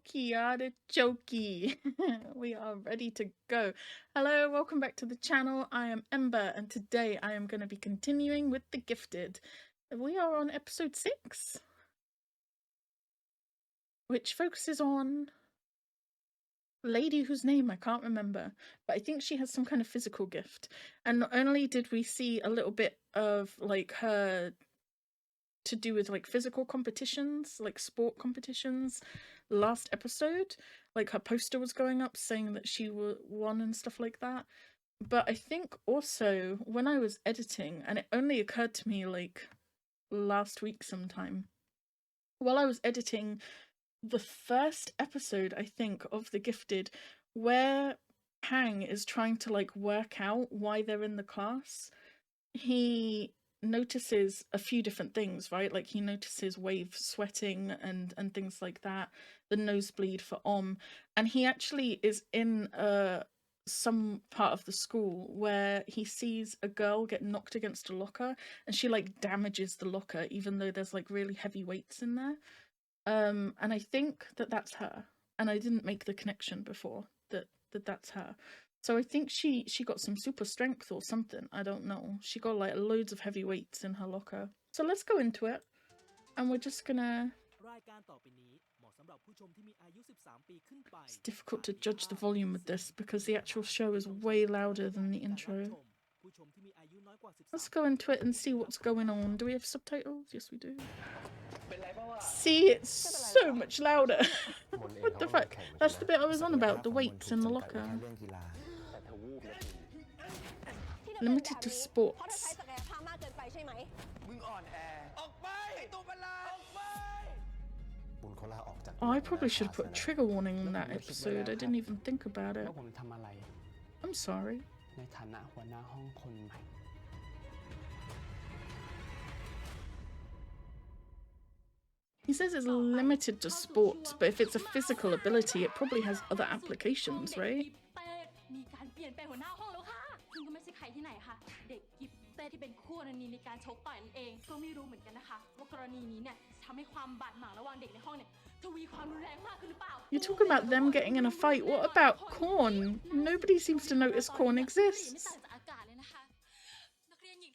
Okie artichokey. We are ready to go. Hello, welcome back to the channel. I am Ember, and today I am going to be continuing with The Gifted. We are on episode 6, which focuses on a lady whose name I can't remember, but I think she has some kind of physical gift. And not only did we see a little bit of like her to do with like physical competitions, like sport competitions last episode, like her poster was going up saying that she won and stuff like that. But I think also when I was editing, and it only occurred to me like last week sometime, while I was editing the first episode, I think, of The Gifted, where Hang is trying to like work out why they're in the class, he notices a few different things, right? Like he notices Wave sweating and things like that, the nosebleed for and he actually is in some part of the school where he sees a girl get knocked against a locker and she like damages the locker even though there's like really heavy weights in there. And I think that that's her, and I didn't make the connection before that's her. So I think she got some super strength or something. I don't know. She got like loads of heavy weights in her locker. So let's go into it, and we're just gonna... It's difficult to judge the volume with this because the actual show is way louder than the intro. Let's go into it and see what's going on. Do we have subtitles? Yes, we do. See, it's so much louder. What the fuck? That's the bit I was on about, the weights in the locker. Limited to sports. Oh, I probably should have put a trigger warning on that episode. I didn't even think about it. I'm sorry. He says it's limited to sports, but if it's a physical ability, it probably has other applications, right? You're talking about them getting in a fight. What about Corn? Nobody seems to notice Corn exists.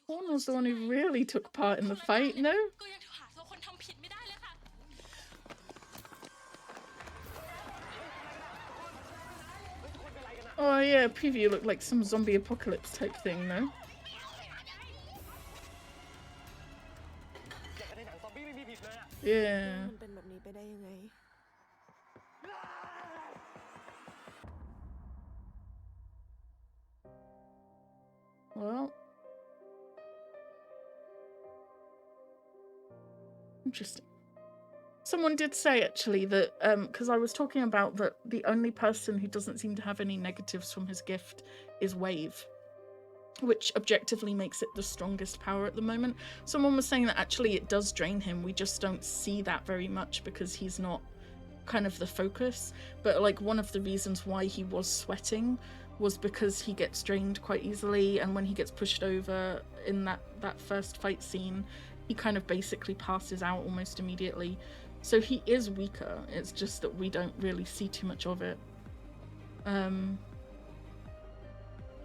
Corn was the one who really took part in the fight, no? Oh yeah, preview looked like some zombie apocalypse type thing, no? Yeah. Well, interesting. Someone did say actually that because I was talking about that the only person who doesn't seem to have any negatives from his gift is Wave, which objectively makes it the strongest power at the moment. Someone was saying that actually it does drain him. We just don't see that very much because he's not kind of the focus. But like one of the reasons why he was sweating was because he gets drained quite easily, and when he gets pushed over in that first fight scene, he kind of basically passes out almost immediately. So he is weaker. It's just that we don't really see too much of it.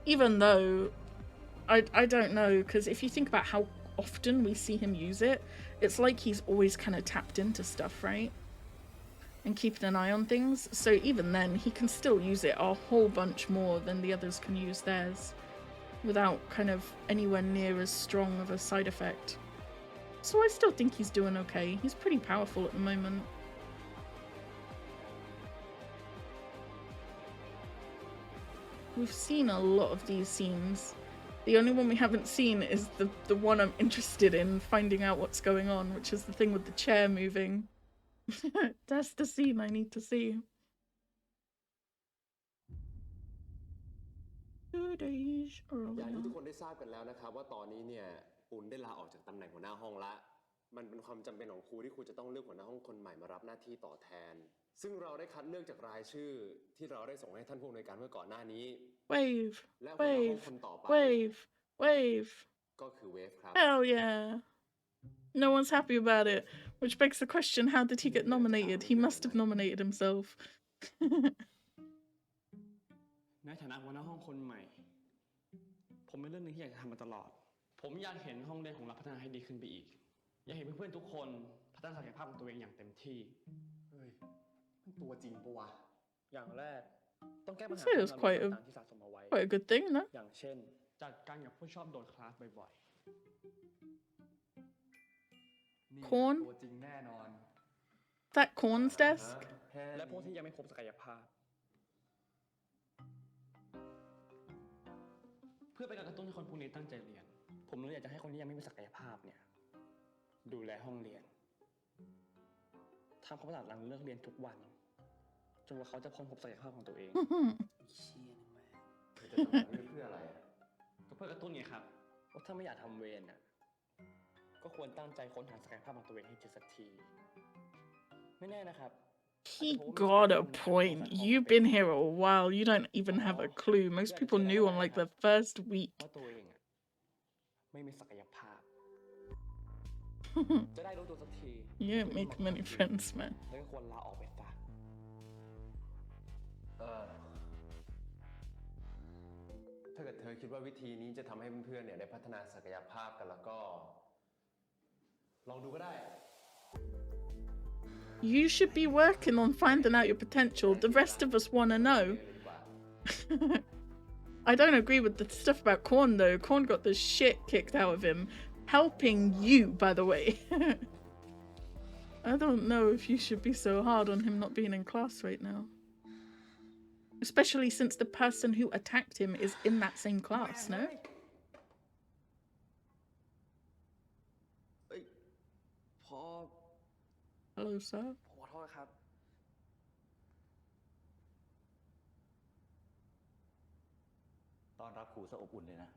Even though I don't know, because if you think about how often we see him use it, it's like he's always kind of tapped into stuff, right? And keeping an eye on things. So even then, he can still use it a whole bunch more than the others can use theirs without kind of anywhere near as strong of a side effect. So I still think he's doing okay. He's pretty powerful at the moment. We've seen a lot of these scenes. The only one we haven't seen is the one I'm interested in, finding out what's going on, which is the thing with the chair moving. That's the scene I need to see. 2 days earlier. อย่างที่ทุกคนได้ทราบกันแล้วนะครับว่าตอนนี้เนี่ยปุณได้ลาออกจากตำแหน่งหัวหน้าห้องละมันเป็นความจำเป็นของครูที่ครูจะต้องเลือกหัวหน้าห้องคนใหม่มารับหน้าที่ต่อแทนซึ่งเราได้คัดเลือกจากรายชื่อที่เราได้ส่งให้ท่านผู้อำนวยการเมื่อก่อนหน้านี้ Wave และหัวหน้าห้องคนต่อไป Wave ก็คือเวฟครับ Hell yeah No one's happy about it, which begs the question, how did he get nominated? He must have nominated himself. ในฐานะหัวหน้าห้องคนใหม่ผมมีเรื่องนึงที่อยากจะทำมาตลอดผมอยากเห็นห้องเรียนของเราพัฒนาให้ดีขึ้นไปอีกอยากเห็นเพื่อนๆทุกคนพัฒนาศักยภาพของตัวเองอย่างเต็มที่เฮ้ยมันตัวจริงปะวะ อย่างแรกต้องแก้ปัญหา I'd say it's quite ต่างๆที่สะสมเอาไว้ a good thing, no? อย่างเช่นจัดการกับผู้ชอบโดดคลาสบ่อย Corn? ตัวจริงแน่นอน That Corn's desk? และพวกที่ยังไม่พบศักยภาพเพื่อเป็นการกระตุ้นให้คนพวกนี้ตั้งใจเรียนผมเลยอยากจะให้คนที่ยังไม่มีศักยภาพเนี่ยดูแลห้องเรียนทำความสะอาดหลังเลิกเรียนทุกวันจนกว่าเขาจะค้นพบศักยภาพของตัวเองเชี่ยนี่แม่เธอจะทำแบบนี้เพื่ออะไรอะก็เพื่อกระตุ้นไงครับว่าถ้าไม่อยากทำเวรน่ะก็ควรตั้งใจค้นหาศักยภาพของตัวเองให้เจอสักทีไม่แน่นะครับ He got a point. You've been here a while. You don't even have a clue. Most people knew on like the first week. ว่าตัวเองอ่ะไม่มีศักยภาพจะได้รู้ตัวสักที You don't make many friends, man. แล้วก็ควรลาออกไปซะถ้าเกิดเธอคิดว่าวิธีนี้จะทำให้เพื่อนๆเนี่ยได้พัฒนาศักยภาพกันแล้วก็ลองดูก็ได้ You should be working on finding out your potential. The rest of us want to know. I don't agree with the stuff about Korn, though. Korn got the shit kicked out of him. Helping you, by the way. I don't know if you should be so hard on him not being in class right now. Especially since the person who attacked him is in that same class, no? Hello, sir. ขอโทษครับตอนรับครูซะอบอุ่นเลยนะ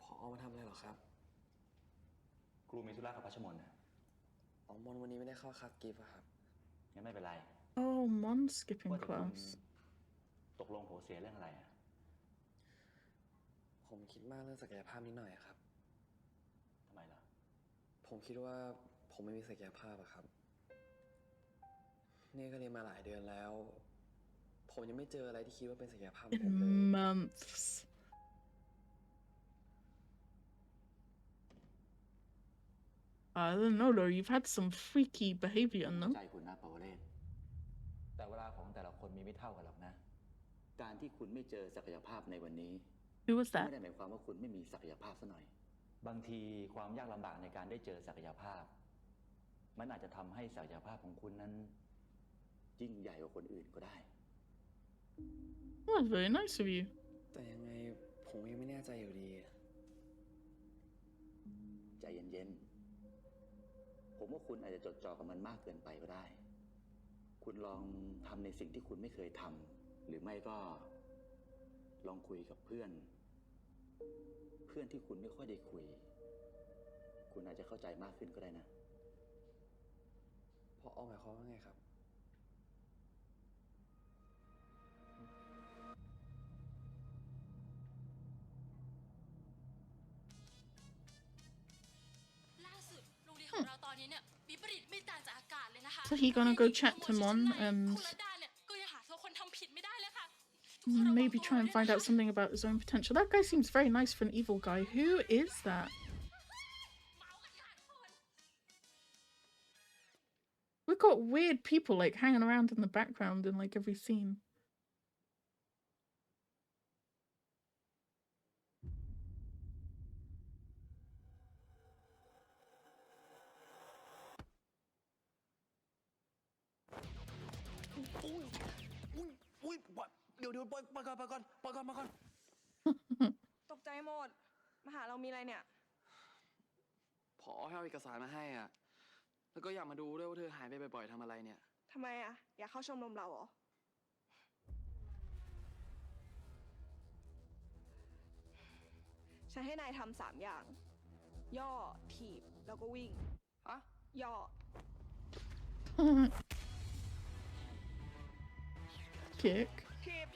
ผอมาทำอะไรหรอครับครูมีธุระกับพัชมนนะอ๋อมนวันนี้ไม่ได้เข้าคลาสกิฟต์ครับงั้นไม่เป็นไร Oh, Mon's skipping class. ตกลงโหเสียเรื่องอะไรอ่ะผมคิดมากเรื่องศักยภาพนิดหน่อยครับทำไมล่ะผมคิดว่าผมไม่มีศักยภาพอะครับนี่ก็เรียนมาหลายเดือนแล้วผมยังไม่เจออะไรที่คิดว่าเป็นศักยภาพของผมเลย Months. I don't know though, you've had some freaky behavior, no? ใจคุณนะปาวเรศแต่เวลาของแต่ละคนมีไม่เท่ากันหรอกนะการที่คุณไม่เจอศักยภาพในวันนี้ Who was that? ไม่ได้หมายความว่าคุณไม่มีศักยภาพซะหน่อยบางทีความยากลำบากในการได้เจอศักยภาพมันอาจจะทำให้ศักยภาพของคุณนั้นยิ่งใหญ่กว่าคนอื่นก็ได้ Well, that's very nice of you. แต่ยังไงผมยังไม่แน่ใจอยู่ดีใจเย็นๆผมว่าคุณอาจจะจดจ่อกับมันมากเกินไปก็ได้คุณลองทำในสิ่งที่คุณไม่เคยทำหรือไม่ก็ลองคุยกับเพื่อนที่คุณไม่ค่อยได้คุยคุณอาจจะเข้าใจมากขึ้นก็ได้นะพอหมายความว่าไงครับล่าสุดโรงเรียนของเราตอนนี้เนี่ยวิปริตไม่ต่างจากอากาศเลยนะคะ So he gonna go chat to Mon and คุณละดาเนี่ยก็ยังหาตัวคนทำผิดไม่ได้เลยค่ะ maybe try and find out something about his own potential. That guy seems very nice for an evil guy. Who is that? We've got weird people like hanging around in the background in like every scene. Điều điều bơi con ตกใจหมดมาหาเรามีอะไรเนี่ยผอให้เอาเอกสารมาให้อ่ะแล้วก็อยากมาดูด้วยว่าเธอหายไปบ่อยๆทำอะไรเนี่ยทำไมอะอยากเข้าชมรมเราเหรอฉันให้นายทำ3 อย่างย่อถีบแล้วก็วิ่งฮะย่อ Kick. ถีบ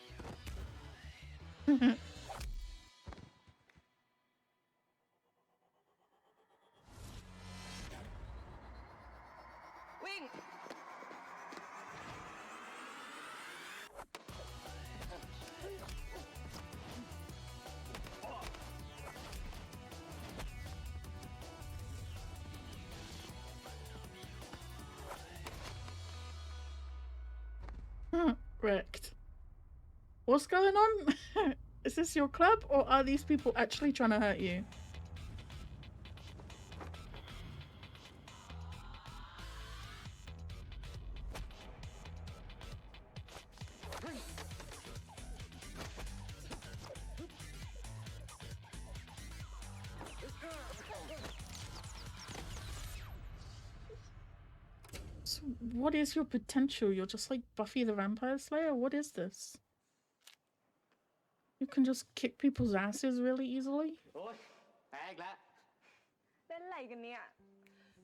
Wrecked. What's going on? Is this your club, or are these people actually trying to hurt you? So what is your potential? You're just like Buffy the Vampire Slayer? What is this? You can just kick people's asses really easily? โอ๊ยแตกแล้ว เล่นอะไรกันเนี่ย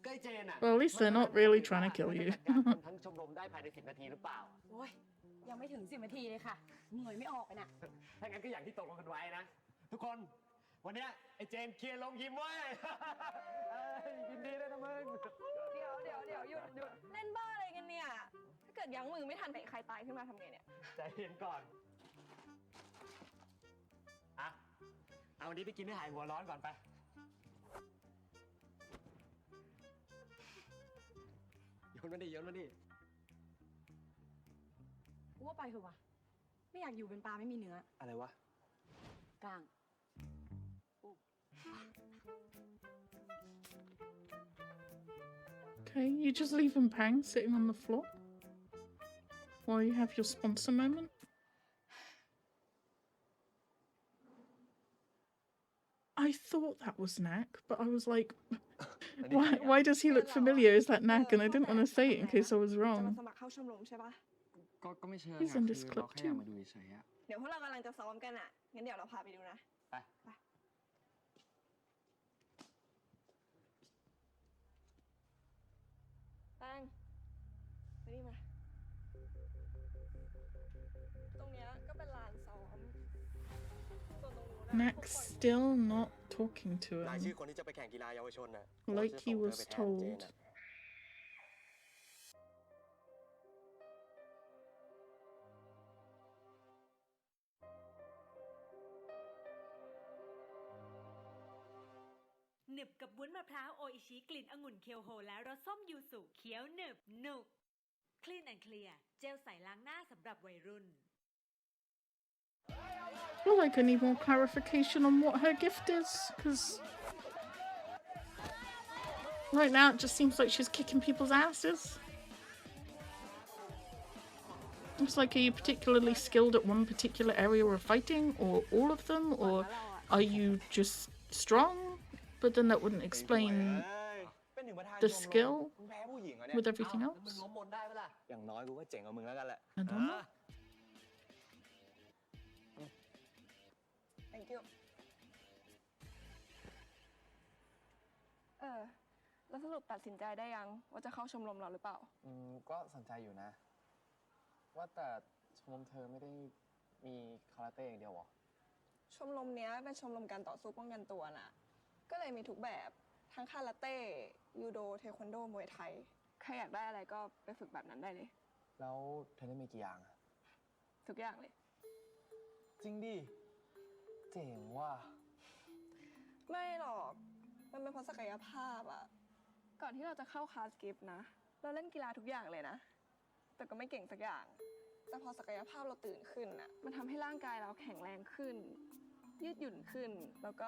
ใกล้เจนอ่ะ Well, at least they're not really trying to kill you. จัดการคนทั้งชมรมได้ภายใน10 นาทีหรือเปล่า โอ้ยยังไม่ถึง10 นาทีเลยค่ะเหนื่อยไม่ออกเลยน่ะ ถ้างั้นก็อย่างที่ตกลงกันไว้นะ ทุกคนวันเนี้ยไอ้เจนเคลียร์ลงยิมเว้ย ยินดีด้วยนะมึง เดี๋ยวหยุดเล่นบ้าอะไรกันเนี่ย ถ้าเกิดยั้งมือไม่ทันเตะใครตายขึ้นมาทำไงเนี่ย ใจเย็นก่อนอ่ะเอาวันนี้ไปกินให้หายหัวร้อนก่อนไปโยนมาดิ กูว่าไปเถอะวะไม่อยากอยู่เป็นปลาไม่มีเนื้อ อะไรวะ กลาง Okay, you just leave him Pang sitting on the floor while you have your sponsor moment. I thought that was Knack, but I was like, why does he look familiar? Is that Knack? And I didn't want to say it in case I was จะมา wrong. สมัครเข้าชมรมใช่ปะ ก็ไม่เชิง He's อะ in คื this อ clip เราแค่อยาก too. มาดูเฉยๆอะ เดี๋ยวพวกเรากำลังจะซ้อมกันอ่ะ งั้นเดี๋ยวเราพาไปดูนะ ไป แป้งมานี่มา ตรงเนี้ยก็เป็นลานซ้อม ส่วนตรงนู้นน่ะ Knack's still not talking to รายชื่อ him คนที่จะไปแข่งกีฬาเยาวชนน่ะ like he was เจน told. น่ะ หนึบกับวุ้นมะพร้าวโออิชิกลิ่นองุ่นเคียวโฮและรสส้มยูสุเคี้ยวหนึบหนุก Clean and Clear เจลใสล้างหน้าสำหรับวัยรุ่น I feel like I need more clarification on what her gift is, because right now it just seems like she's kicking people's asses. It's like, are you particularly skilled at one particular area of fighting, or all of them, or are you just strong? But then that wouldn't explain เป็นถึงประธาน the ชมรม skill มึงแพ้ผู้หญิงเหรอเนี่ย with everything อ้าวแล้วมึง else. ล้มบนได้ปะล่ะ อย่างน้อยกูก็เจ๋งกว่ามึงแล้วกันแหละ I don't know. thank you แล้วสรุปตัดสินใจได้ยังว่าจะเข้าชมรมเราหรือเปล่า ก็สนใจอยู่นะ ว่าแต่ชมรมเธอไม่ได้มีคาราเต้อย่างเดียวหรอ ชมรมเนี้ยเป็นชมรมการต่อสู้ป้องกันตัวน่ะ ก็เลยมีทุกแบบทั้งคาราเต้ยูโดเทควันโดมวยไทย ใครอยากได้อะไรก็ไปฝึกแบบนั้นได้เลย แล้วเธอได้มีกี่อย่างอะ ทุกอย่างเลย จริงดิ เจ๋งว่ะ ไม่หรอก มันเป็นเพราะศักยภาพอะก่อนที่เราจะเข้าคลาสกิฟต์นะ เราเล่นกีฬาทุกอย่างเลยนะ แต่ก็ไม่เก่งสักอย่าง แต่พอศักยภาพเราตื่นขึ้นอะมันทำให้ร่างกายเราแข็งแรงขึ้น ยืดหยุ่นขึ้น แล้วก็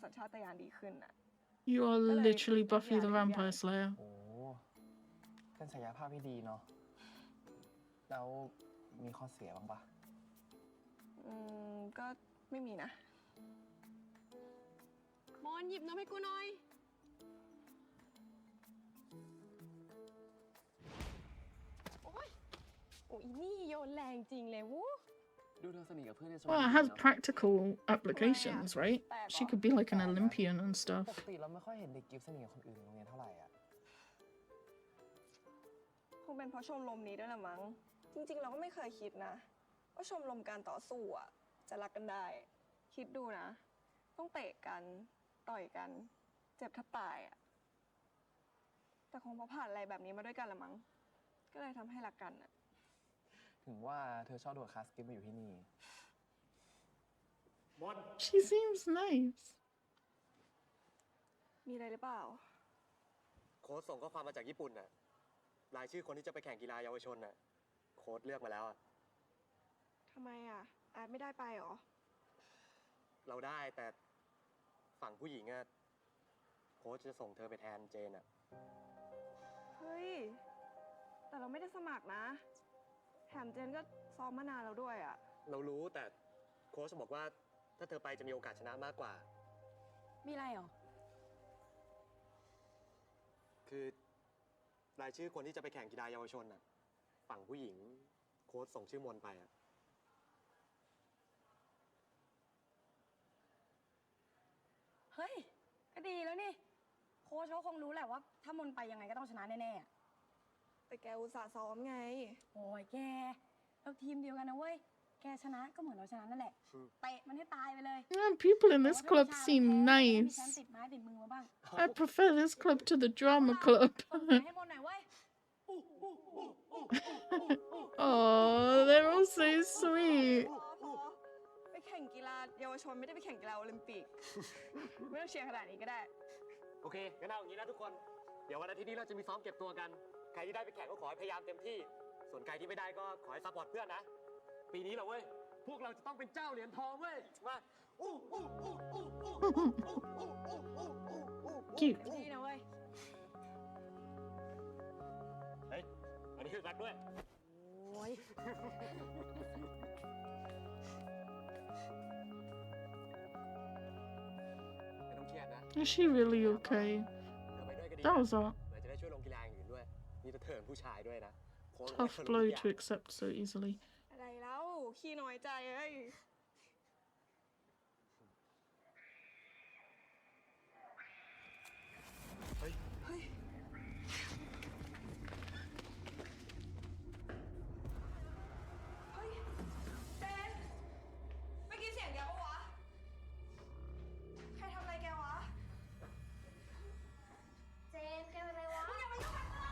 สัญชาตญาณดีขึ้นอะ You are literally Buffy the Vampire Slayer. โอ้เป็นศักยภาพที่ดีเนาะ แล้วมีข้อเสียบ้างปะ ก็ไม่มีนะ มอนหยิบน้ำให้กูหน่อย โอ้ยนี่โยนแรงจริงเลยวู้ ดูเธอสนิทกับเพื่อนในชมรม Well, it ดี has เนาะ practical applications, right? She could be like an Olympian and ป stuff. กติเราไม่ค่อยเห็นเด็กกิฟต์สนิทกับคนอื่นในโรงเรียนเท่าไหร่อ่ะ คงเป็นเพราะชมรมนี้ด้วยละมั้ง จริงๆ เราก็ไม่เคยคิดนะ ว่าชมรมการต่อสู้อะจะรักกันได้ คิดดูนะ ต้องเตะกัน ต่อยกัน เจ็บแทบตายอะแต่คงเพราะผ่านอะไรแบบนี้มาด้วยกันละมั้ง ก็เลยทำให้รักกันอะ ถึงว่าเธอชอบโดดคลาสกิฟต์มาอยู่ที่นี่ She seems nice. มีอะไรหรือเปล่า โค้ชส่งข้อความมาจากญี่ปุ่นน่ะ รายชื่อคนที่จะไปแข่งกีฬาเยาวชนน่ะ โค้ชเลือกมาแล้วอะ ทำไมอ่ะอาร์ตไม่ได้ไปเหรอ เราได้แต่ฝั่งผู้หญิงอะโค้ชจะส่งเธอไปแทนเจนอะ เฮ้ย แต่เราไม่ได้สมัครนะ แถมเจนก็ซ้อมมานานแล้วด้วยอ่ะ เรารู้แต่โค้ชบอกว่าถ้าเธอไปจะมีโอกาสชนะมากกว่า มีอะไรหรอ คือรายชื่อคนที่จะไปแข่งกีฬาเยาวชนอะฝั่งผู้หญิงโค้ชส่งชื่อมนไปอะ เฮ้ย ก็ดีแล้วนี่ โค้ชเขาคงรู้แหละว่า ถ้ามนไปยังไงก็ต้องชนะแน่ๆอะ แต่แกอุตส่าห์ซ้อมไง โอ้ยแก เราทีมเดียวกันนะเว้ย แกชนะก็เหมือนเราชนะนั่นแหละ เตะมันให้ตายไปเลย People in แต่ this ว่าถ้า club วิชา seem แพ้มี nice. แชมป์ติดไม้ติดมือมาบ้าง I prefer this club to the drama club. กดแขนให้มนหน่อยเว้ย Oh, they're all so sweet. พอไปแข่งกีฬาเยาวชนไม่ได้ไปแข่งกีฬาโอลิมปิก ไม่ต้องเชียร์ขนาดนี้ก็ได้ โอเคงั้นเอาอย่างนี้นะทุกคน เดี๋ยววันอาทิตย์นี้เราจะมีซ้อมเก็บตัวกัน ใครที่ได้ไปแข่งก็ขอให้พยายามเต็มที่ ส่วนใครที่ไม่ได้ก็ขอให้ซัพพอร์ตเพื่อนนะ ปีนี้เหรอเว้ย พวกเราจะต้องเป็นเจ้าเหรียญทองเว้ย มา Cute. ดีนะเว้ย เฮ้ยอันนี้คือรักด้วย โอ้ย ไม่ต้องเครียดนะ Is she really okay? เธอไปด้วยก็ดี That was a เราจะได้ช่วยลงกีฬาอย่างอื่นด้วย นี่จะเถินผู้ชายด้วยนะโค้ช tough blow to accept so easily. อะไรแล้ว ขี้น้อยใจเอ้ย เฮ้ย เฮ้ย เฮ้ยเจนเมื่อกี้เสียงแกปะวะ ใครทำอะไรแกวะ เจนแกเป็นไรวะ มึงอย่ามายุ่งกับกู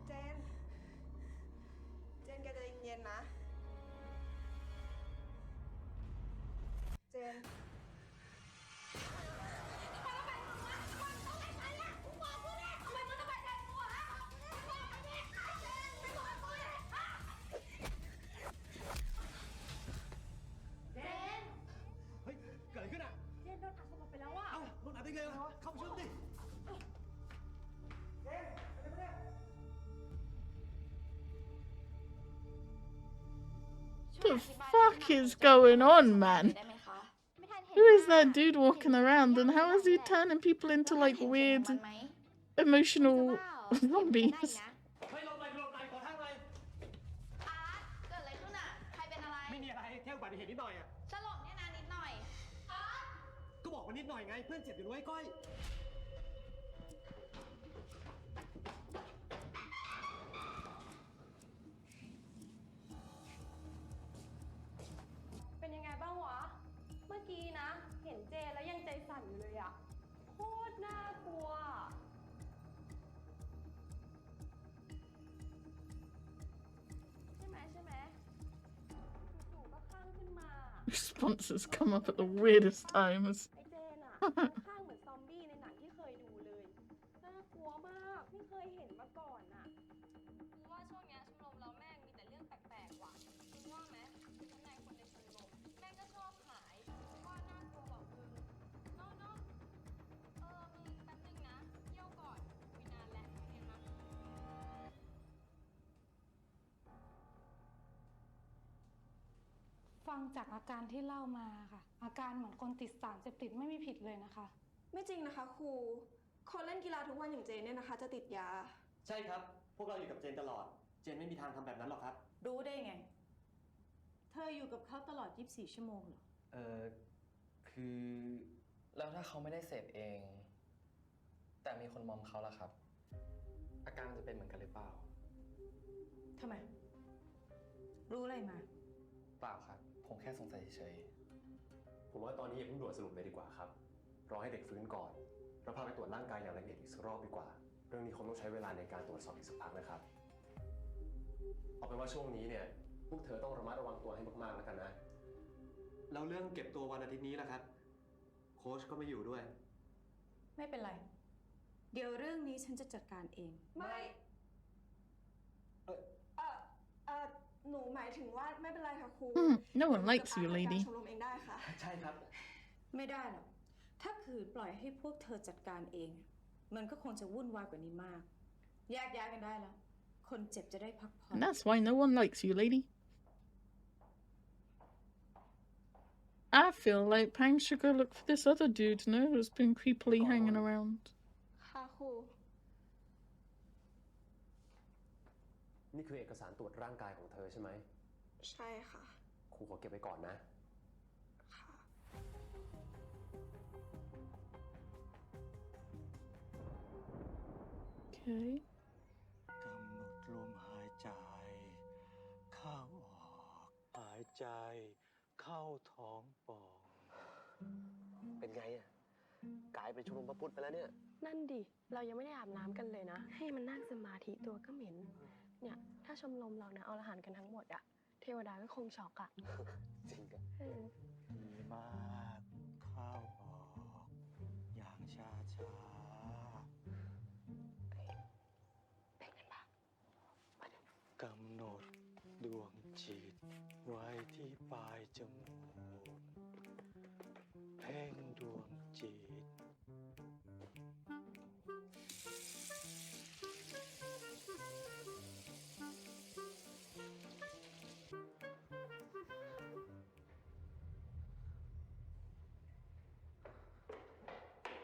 เจน เจนแกใจเย็นๆนะ เจน เฮ้ย เกิดอะไรขึ้นอ่ะ เจนโดนอัดสลบไปแล้วอะ เอ้าโดนอัดได้ไงวะ เข้าไปช่วยดิ The fuck is going on, man? ได้ไหมคะ ไม่ทันเห็น Who is that dude walking around and how is he turning people into like weird มันไหม emotional ได้ zombies? นะ เฮ้ยลงไหนขอทางไหน อาร์ตเกิดอะไรขึ้นอ่ะ ใครเป็นอะไร ไม่มีอะไร แค่อุบัติเหตุนิดหน่อยอ่ะ สลบเนี่ยนะนิดหน่อย อาร์ต ก็บอกว่านิดหน่อยไง เพื่อนเจ็บอยู่ด้วยก้อย เป็นยังไงบ้างวะ เมื่อกี้นะ เห็นเจนแล้วยังใจสั่นอยู่เลยอะโคตรน่ากลัว ใช่ไหมจู่ๆก็คลั่งขึ้นมา Responses come up at the weirdest times. ไอเจนอะข้างเหมือนซอมบี้ในหนังที่เคยดูเลย น่ากลัวมาก ไม่เคยเห็นมาก่อนอะกูว่าช่วงเนี้ยชมรมเราแม่งมีแต่เรื่องแปลกๆว่ะมึงว่าไหมข้างในคนในชมรมแม่งก็ชอบหายว่าน่ากลัวบอกมึงเนาะมึงแป๊บนึงนะเที่ยวก่อนคุยนานแล้วเห็นไหมฟังจากอาการที่เล่ามาค่ะ อาการเหมือนคนติดสารเสพติดไม่มีผิดเลยนะคะ ไม่จริงนะคะครู คนเล่นกีฬาทุกวันอย่างเจนเนี่ยนะคะ จะติดยา ใช่ครับ พวกเราอยู่กับเจนตลอด เจนไม่มีทางทำแบบนั้นหรอกครับ รู้ได้ไง เธออยู่กับเขาตลอด 24 ชั่วโมงเหรอ คือ แล้วถ้าเขาไม่ได้เสพเอง แต่มีคนมอมเขาล่ะครับ อาการจะเป็นเหมือนกันหรือเปล่า ทำไม รู้อะไรมา เปล่าครับ ผมแค่สงสัยเฉย ผมว่าตอนนี้อย่าเพิ่งด่วนสรุปเลยดีกว่าครับ รอให้เด็กฟื้นก่อน แล้วพาไปตรวจร่างกายอย่างละเอียดอีกสักรอบดีกว่า เรื่องนี้คงต้องใช้เวลาในการตรวจสอบอีกสักพักนะครับ เอาเป็นว่าช่วงนี้เนี่ย พวกเธอต้องระมัดระวังตัวให้มากๆแล้วกันนะ แล้วเรื่องเก็บตัววันอาทิตย์นี้ล่ะครับ โค้ชก็ไม่อยู่ด้วย ไม่เป็นไร เดี๋ยวเรื่องนี้ฉันจะจัดการเอง ไม่ หนูหมายถึงว่าไม่เป็นไรค่ะครู No one likes you, lady. ชมรมเองได้ค่ะ ใช่ครับ ไม่ได้หรอก ถ้าขืนปล่อยให้พวกเธอจัดการเอง มันก็คงจะวุ่นวายกว่านี้มาก แยกย้ายกันได้แล้ว คนเจ็บจะได้พักผ่อน And that's why no one likes you, lady. I feel like Pang should go look for this other dude, no? Who's been creepily hanging around. ค่ะครู นี่คือเอกสารตรวจร่างกายของเธอใช่ไหม ใช่ค่ะ ครูขอเก็บไว้ก่อนนะ ค่ะ Okay. กำหนดลมหายใจ เข้าออก หายใจ เข้าท้องป่อง เป็นไงอ่ะ กลายเป็นชมรมพระพุทธไปแล้วเนี่ย นั่นดิ เรายังไม่ได้อาบน้ำกันเลยนะ ให้มันนั่งสมาธิตัวก็เหม็น เนี่ย ถ้าชมรมเรานะเอาอาหารกันทั้งหมดอะเทวดาก็คงช็อกอะ จริงกัน ดีมาก เข้าออก อย่างช้าช้า เป็นกันปะ กำหนดดวงจิต ไว้ที่ปลายจมูก เพ่งดวงจิต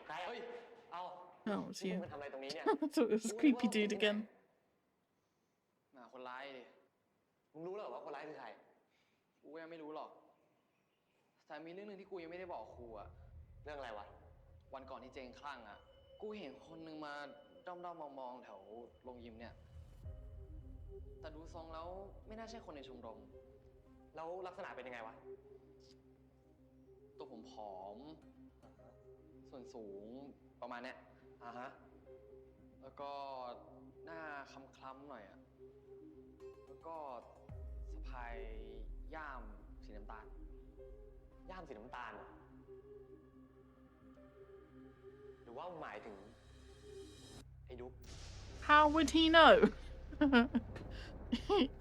ใครเฮ้ย เอา Oh, it's นี่ you. มันทำอะไรตรงนี้เนี่ย I thought it was creepy dude again. หาคนร้ายดิ มึงรู้เหรอว่าคนร้ายคือใคร กูยังไม่รู้หรอก แต่มีเรื่องหนึงที่กูยังไม่ได้บอกครูอะเรื่องอะไรวะ วันก่อนที่เจงคลั่งอะกูเห็นคนหนึงมาด้อมๆมองๆแถวโรงยิมเนี่ย แต่ดูทรงแล้วไม่น่าใช่คนในชมรม แล้วลักษณะเป็นยังไงวะ ตัวผมผอม ส่วนสูงประมาณเนี้ยแล้วก็หน้าคล้ำๆหน่อยอะแล้วก็สะพายย่ามสีน้ำตาล ย่ามสีน้ำตาล หรือว่าหมายถึงไอ้ดุ๊ก How would he know?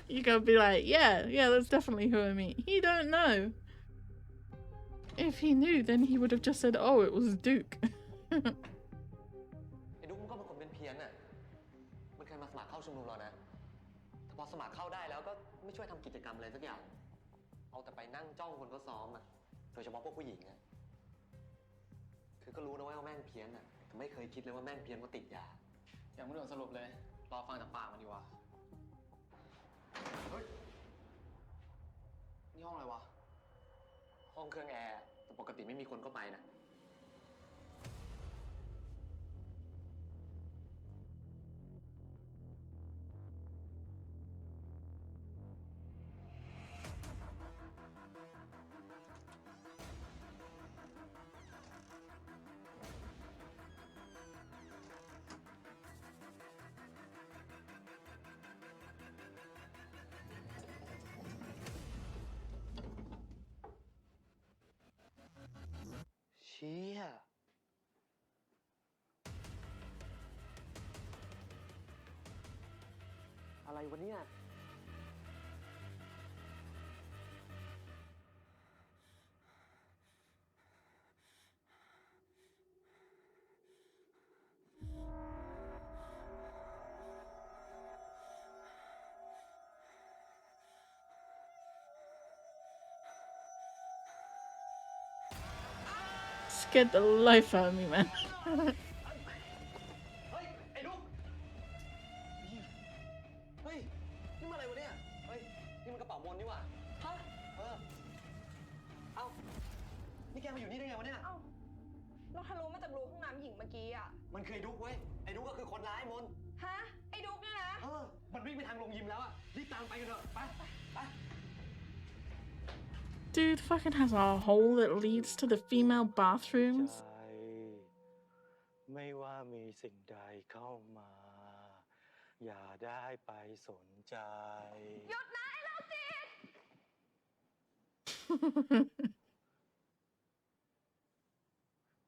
You gotta be like, yeah, that's definitely who I mean. He don't know. If he knew, then he would have just said, oh, it was Duke. ไอ้ดุ๊กมันก็เป็นคนเป็นเพี้ยนน่ะ มันเคยมาสมัครเข้าชมรมเรานะ แต่พอสมัครเข้าได้แล้วก็ไม่ช่วยทำกิจกรรมอะไรสักอย่าง เอาแต่ไปนั่งจ้องคนเขาซ้อมอ่ะ โดยเฉพาะพวกผู้หญิงอ่ะ คือก็รู้นะว่าแม่งเพี้ยนอ่ะ แต่ไม่เคยคิดเลยว่าแม่งเพี้ยนเพราะติดยา อย่างไม่ด่วนสรุปเลย รอฟังจากปากมันดีกว่า เฮ้ย นี่ห้องอะไรวะ ห้องเครื่องแอร์ แต่ปกติไม่มีคนเข้าไปนะ เชี่ย อะไรวะเนี่ย Scared the life out of me, man. เฮ้ย ไอ้ลูกเฮ้ย นี่มันอะไรวะเนี่ย เฮ้ย นี่มันกระเป๋ามนนี่หว่าฮะเอ้า นี่แกมาอยู่นี่ได้ไงวะเนี่ย เอ้า เราทะลุมาจากรูห้องน้ำหญิงเมื่อกี้อะ มันคือไอ้ดุ๊กเว้ย ไอ้ดุ๊กก็คือคนร้ายมน ฮะ ไอ้ดุ๊กเนี่ยนะ มันวิ่งไปทางโรงยิมแล้วอะรีบตามไปกันเถอะ ไป Dude fucking has a hole that leads to the female bathrooms. ใจ ไม่ว่ามีสิ่งใดเข้ามา อย่าได้ไปสนใจ หยุดนะไอ้โรคจิต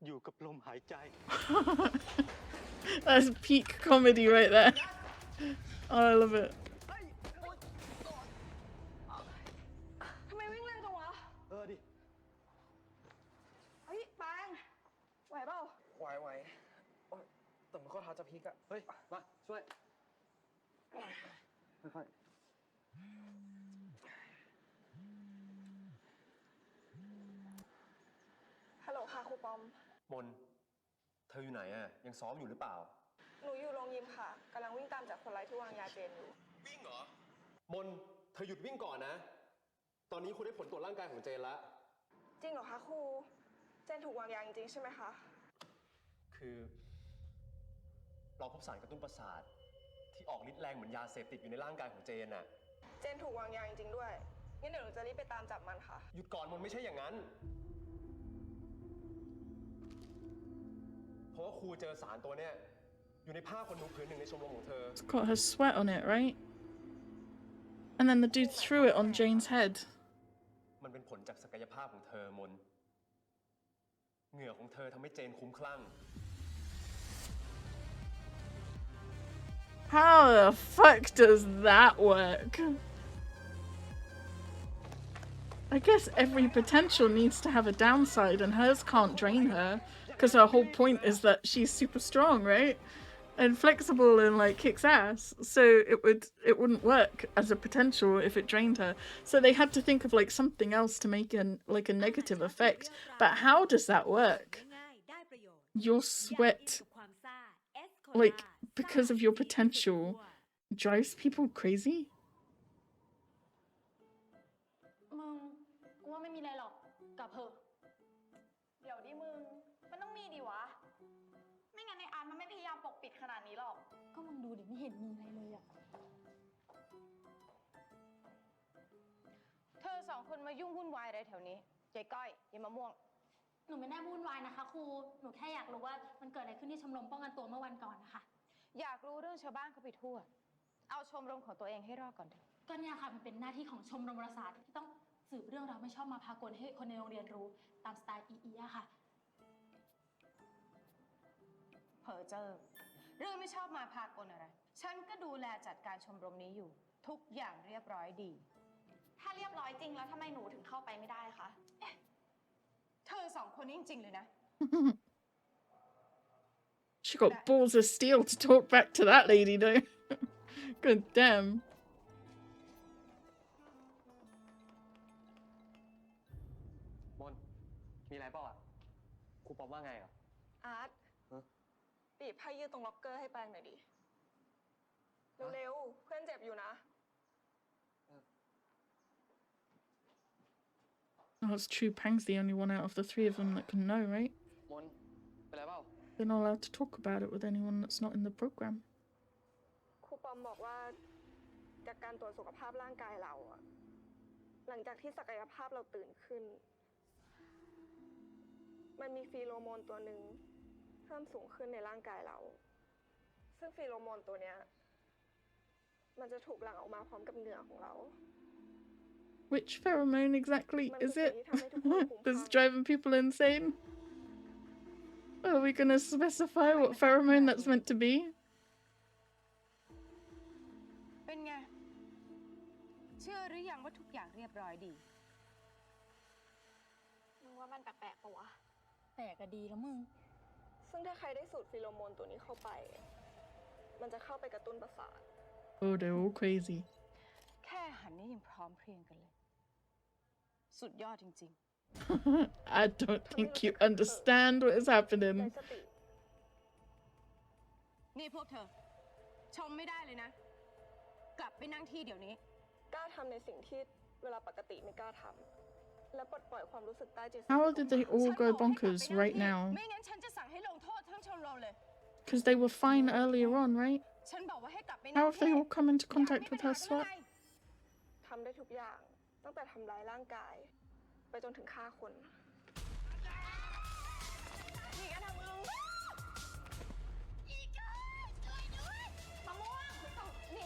อยู่กับลมหายใจ That's peak comedy right there. Oh, I love it. พร้าวจะพลิกอะเฮ้ย มาช่วย ค่อยๆ ฮัลโหลค่ะครูปอม มน เธออยู่ไหนอะยังซ้อมอยู่หรือเปล่า หนูอยู่โรงยิมค่ะกำลังวิ่งตามจากคนร้ายที่วางยาเจนอยู่ วิ่งเหรอ มน เธอหยุดวิ่งก่อนนะ ตอนนี้คุณได้ผลตรวจร่างกายของเจนแล้ว จริงเหรอคะครู เจนถูกวางยาจริงๆใช่ไหมคะ คือ เราพบสารกระตุ้นประสาท ที่ออกฤทธิ์แรงเหมือนยาเสพติดอยู่ในร่างกายของเจนน่ะ เจนถูกวางยาจริงๆด้วย งั้นเดี๋ยวหนูจะรีบไปตามจับมันค่ะ หยุดก่อนมันไม่ใช่อย่างนั้น เพราะว่าครูเจอสารตัวเนี้ยอยู่ในผ้าขนหนูผืนหนึ่งในชมรมของเธอ It's got her sweat on it, right? And then the dude threw it on Jane's head. มันเป็นผลจากศักยภาพของเธอมน เหงื่อของเธอทำให้เจนคุ้มคลั่ง How the fuck does that work? I guess every potential needs to have a downside, and hers can't drain her, because her whole point is that she's super strong, right? And flexible and like kicks ass. So it wouldn't work as a potential if it drained her. So they had to think of like something else to make like a negative effect. But how does that work? Your sweat, like because of your potential, drives people crazy? มึง กูว่าไม่มีอะไรหรอก กลับเถอะ เดี๋ยวดิมึง มันต้องมีดิวะ ไม่งั้นในอาร์ตมันไม่พยายามปกปิดขนาดนี้หรอก ก็มึงดูดิไม่เห็นมีอะไรเลยอะ เธอสองคนมายุ่งวุ่นวายอะไรแถวนี้เจ๊ก้อยยายมะม่วง หนูไม่ได้วุ่นวายนะคะครู หนูแค่อยากรู้ว่ามันเกิดอะไรขึ้นที่ชมรมป้องกันตัวเมื่อวันก่อนนะคะ อยากรู้เรื่องชาวบ้านเขาไปทั่ว เอาชมรมของตัวเองให้รอดก่อนเถอะ ก็เนี่ยค่ะมันเป็นหน้าที่ของชมรมวารสารที่ต้องสืบเรื่องราวไม่ชอบมาพากลให้คนในโรงเรียนรู้ตามสไตล์อีอะค่ะ เพอเจอเรื่องไม่ชอบมาพากลอะไร ฉันก็ดูแลจัดการชมรมนี้อยู่ ทุกอย่างเรียบร้อยดี ถ้าเรียบร้อยจริงแล้วทำไมหนูถึงเข้าไปไม่ได้คะ เธอสองคนนี้จริงๆเลยนะ She got balls of steel to talk back to that lady though. Good damn. มน มีอะไรเปล่าอ่ะ ครูปอมว่าไงอ่ะ อาร์ต ฮะ บีบผ้ายืดตรงล็อกเกอร์ให้แปลงหน่อยดิ เร็วๆ เพื่อนเจ็บอยู่นะ Oh, it's true. Pang's the only one out of the three of them that can know, right? มน เป็นไรเปล่า They're not allowed to talk about it with anyone that's not in the program. ครูปอมบอกว่าจากการตรวจสุขภาพร่างกายเราอะหลังจากที่ศักยภาพเราตื่นขึ้น มันมีฟีโรโมนตัวหนึ่งเพิ่มสูงขึ้นในร่างกายเรา ซึ่งฟีโรโมนตัวเนี้ยมันจะถูกหลั่งออกมาพร้อมกับเหงื่อของเรา Which pheromone exactly is it? That's driving people insane? Are we gonna specify what pheromone that's meant to be? เป็นไง เชื่อหรือยังว่าทุกอย่างเรียบร้อยดี มึงว่ามันแปลกๆปะวะ แปลกก็ดีแล้วมึง ซึ่งถ้าใครได้สูดฟีโรโมนตัวนี้เข้าไป มันจะเข้าไปกระตุ้นประสาท Oh, they're all crazy. แค่หันนี้ยังพร้อมเพรียงกันเลย สุดยอดจริง I don't think you understand what is ใน happening. สติ ๆ นี่พวกเธอ ชมไม่ได้เลยนะ กลับไปนั่งที่เดี๋ยวนี้ กล้าทำในสิ่งที่เวลาปกติไม่กล้าทำและปลดปล่อยความรู้สึกใต้จิต How did they all ฉัน go บอกให้กลับ bonkers ไปนั่ง right ที่ now? ไม่งั้นฉันจะสั่งให้ลงโทษทั้งชมรมเลย Because they were fine earlier on, right? ฉันบอกว่าให้กลับไปนั่ง How have they ที่ all come into อยาก contact มี with ปัญ her หากันหรือ sweat? ไง ทำได้ทุกอย่าง ตั้งแต่ทำร้ายร่างกาย ไปจนถึงฆ่าคน นี่กันนะมึง อีกายช่วยด้วยมะม่วงหนี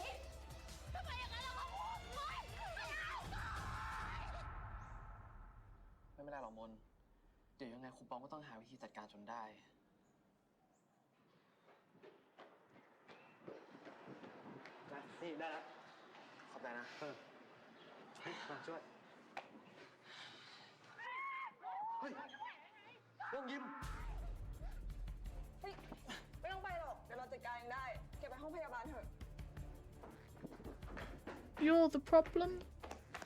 ทำไมอย่างนั้นล่ะมะม่วงไม่เอา ไม่เป็นไรหรอกมน เดี๋ยวยังไงครูปอมก็ต้องหาวิธีจัดการจนได้ นี่ได้แล้ว ขอบใจนะมาช่วย เฮ้ยลงยิม เฮ้ย ไม่ต้องไปหรอก เดี๋ยวเราจัด you're the problem,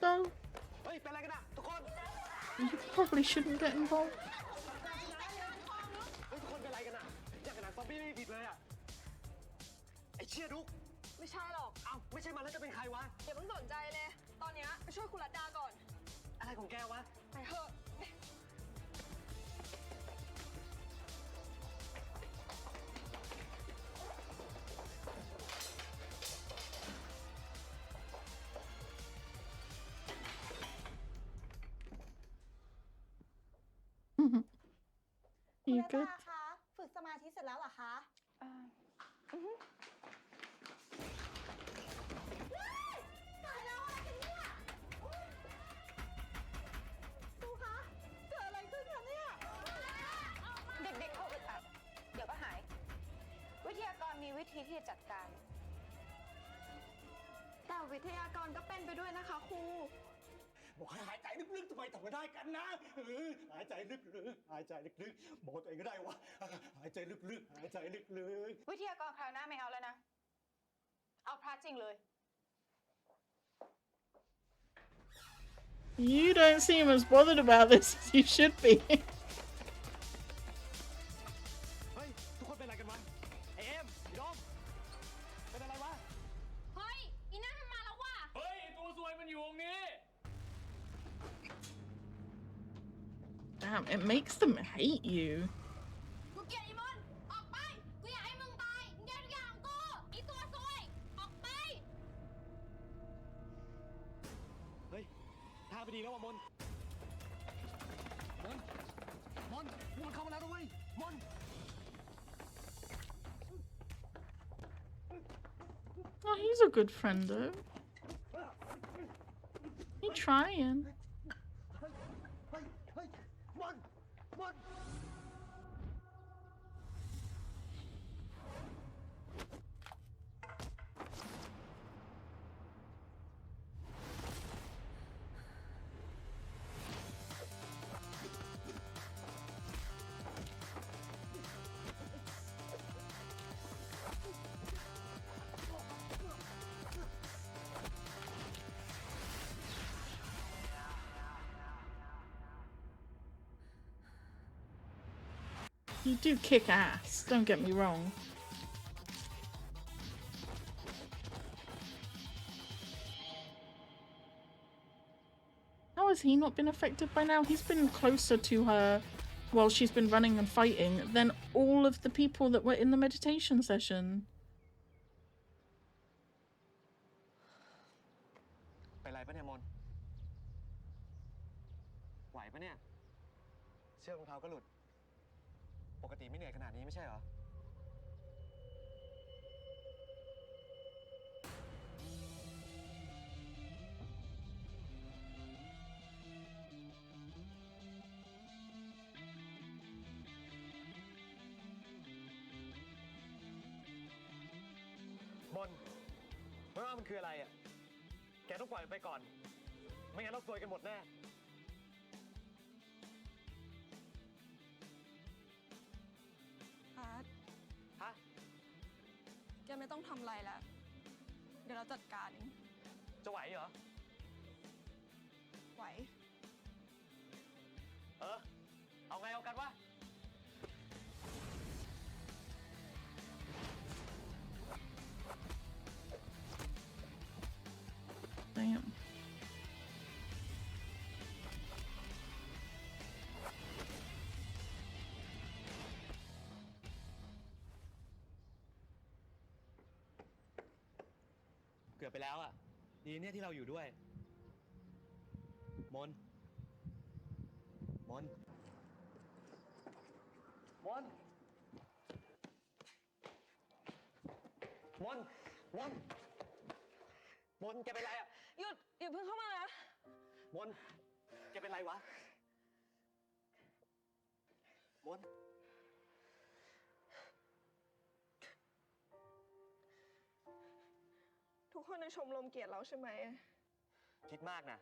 though. เฮ้ย เป็นอะไรกันอะทุกคน You probably shouldn't get involved. เฮ้ย ทุกคนเป็นอะไรกันอะอยากกระหนังซอมบี้ไม่ผิดเลยอะไอ้เชี่ยดุก ไม่ใช่หรอก เอ้า ไม่ใช่มันแล้วจะเป็นใครวะ อย่าเพิ่งสนใจเลย ตอนเนี้ยไปช่วยคุณรัตดาก่อน อะไรของแกวะ ไปเถอะ You good? คะฝึกสมาธิเสร็จแล้วเหรอคะตายแล้วอะไรกันเนี่ยครูคะเกิดอะไรขึ้นคะเนี่ย เด็กๆเขาอึดอัดเดี๋ยวก็หาย วิทยากรมีวิธีที่จะจัดการ แต่วิทยากรก็เป็นไปด้วยนะคะครู บอกให้หายใจลึกๆทำไมทำไม่ได้กันนะหายใจลึกๆหายใจลึกๆบอกตัวเองก็ได้วะหายใจลึกๆหายใจลึก วิทยากรคราวหน้าไม่เอาแล้วนะ เอาพระจริงเลย You don't seem as bothered about this as you should be. เฮ้ย ทุกคนเป็นอะไรกันวะไอเอ็มพี่ดอมเป็นอะไรวะ เฮ้ย อีนั่นมันมาแล้วว่ะ เฮ้ย ตัวซวยมันอยู่ตรงนี้ Damn, it makes them hate you. กูเกลียดอีมอนออกไป กูอยากให้มึงตายมึงแย่งทุกอย่างของกูอีตัวซวย ออกไป เฮ้ยท่าไปดีแล้วว่ะมนพวกมันเข้ามาแล้วด้วยมน Oh, he's a good friend though. He trying. มน You do kick ass, don't get me wrong. How has he not been affected by now? He's been closer to her while she's been running and fighting than all of the people that were in the meditation session. เป็นไรปะเนี่ยมนไหวปะเนี่ย เชือกรองเท้าก็หลุด ปกติไม่เหนื่อยขนาดนี้ไม่ใช่เหรอ มนไม่ว่ามันคืออะไรอ่ะ แกต้องปล่อยมันไปก่อน ไม่งั้นเราซวยกันหมดแน่ อาร์ต ฮะ แกไม่ต้องทำอะไรแล้ว เดี๋ยวเราจัดการเอง จะไหวเหรอ ไหว เอาไงเอากันวะ Damn. เกือบไปแล้วอ่ะ ดีเนี่ยที่เราอยู่ด้วย มน มน มน มน มน มน แกเป็นไรอ่ะ หยุดอย่าเพิ่งเข้ามานะ มน แกเป็นไรวะ มน ทุกคนในชมรมเกลียดเราใช่ไหม คิดมากนะ